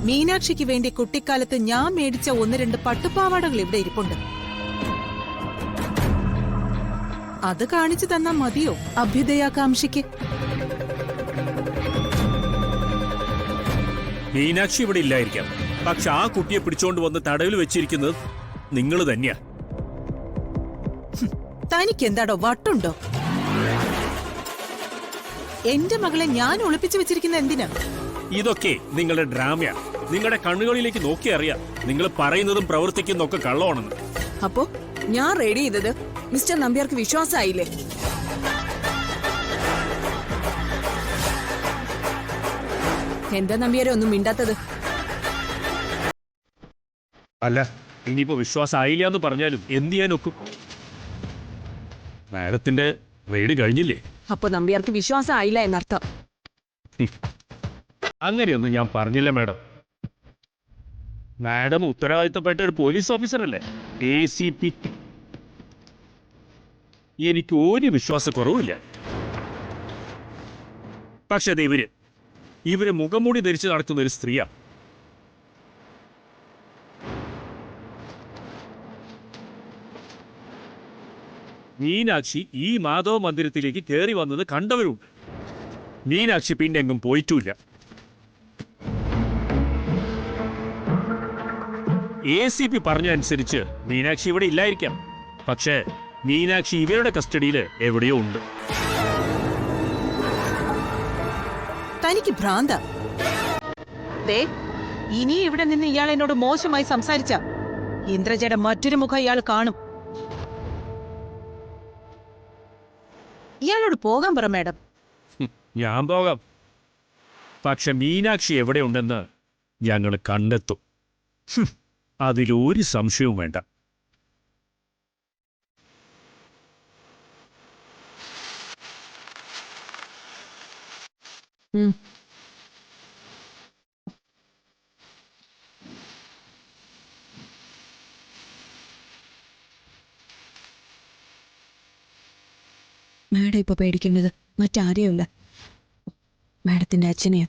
മീനാക്ഷിക്ക് വേണ്ടി കുട്ടിക്കാലത്ത് ഞാൻ മേടിച്ച 1-2 പട്ടുപാവാടകൾ ഇവിടെ ഇരിപ്പുണ്ട്. അത് കാണിച്ചു തന്നാ മതിയോ അഭ്യുദയാകാംക്ഷിക്ക്? മീനാക്ഷി ഇവിടെ ഇല്ലായിരിക്കാം, പക്ഷെ ആ കുട്ടിയെ പിടിച്ചോണ്ട് വന്ന് തടവിൽ വെച്ചിരിക്കുന്നത് നിങ്ങൾ തന്നെയാ. തനിക്ക് എന്താടോ വട്ടുണ്ടോ? എന്റെ മകളെ ഞാൻ ഒളിപ്പിച്ചു വെച്ചിരിക്കുന്ന എന്തിനാ? ഇതൊക്കെ നിങ്ങളുടെ ഡ്രാമയാ. നിങ്ങളുടെ കണ്ണുകളിലേക്ക് നോക്കി അറിയാം നിങ്ങൾ പറയുന്നതും പ്രവർത്തിക്കുന്നതൊക്കെ കള്ളമാണെന്ന്. അപ്പോ ഞാൻ റെഡി ചെയ്തത് മിസ്റ്റർ നമ്പ്യാർക്ക് വിശ്വാസമായില്ലേ? എന്താ നമ്പ്യാരെ ഒന്നും മിണ്ടാത്തത്? അല്ല, ഇനിയിപ്പോ വിശ്വാസം ആയില്ല എന്ന് പറഞ്ഞാലും എന്ത് ചെയ്യാൻ ഒക്കും? മാഡത്തിന്റെ റെയ്ഡ് കഴിഞ്ഞില്ലേ? അപ്പൊ നമ്പ്യാർക്ക് വിശ്വാസം ആയില്ല എന്നർത്ഥം. അങ്ങനെയൊന്നും ഞാൻ പറഞ്ഞില്ല മാഡം. മാഡം ഉത്തരവാദിത്തപ്പെട്ട ഒരു പോലീസ് ഓഫീസറല്ലേ, ACP. എനിക്ക് ഒരു വിശ്വാസക്കുറവില്ല. പക്ഷെ അത് ഇവര് മുഖംമൂടി ധരിച്ച് നടക്കുന്ന ഒരു സ്ത്രീയാ. മീനാക്ഷി ഈ മാധവ മന്ദിരത്തിലേക്ക് കയറി വന്നത് കണ്ടവരുണ്ട്. മീനാക്ഷി പിന്നെ എങ്ങും പോയിട്ടുമില്ല. ACP പറഞ്ഞതനുസരിച്ച് മീനാക്ഷി ഇവിടെ ഇല്ലായിരിക്കാം, പക്ഷേ മീനാക്ഷി ഇവരുടെ കസ്റ്റഡിയിൽ എവിടെയോ ഉണ്ട്. തനിക്ക് ഭ്രാന്ത. ഇനി ഇവിടെ നിന്ന് ഇയാൾ എന്നോട് മോശമായി സംസാരിച്ച ഇന്ദ്രജയുടെ മറ്റൊരു മുഖം ഇയാൾ കാണും. ഇയാളോട് പോകാൻ പറ മാഡം. ഞാൻ പോകാം, പക്ഷെ മീനാക്ഷി എവിടെയുണ്ടെന്ന് ഞങ്ങൾ കണ്ടെത്തും. അതിലൊരു സംശയവും വേണ്ട. മാഡം ഇപ്പൊ പേടിക്കുന്നത് മറ്റാരെയുമില്ല, മാഡത്തിന്റെ അച്ഛനെയാ.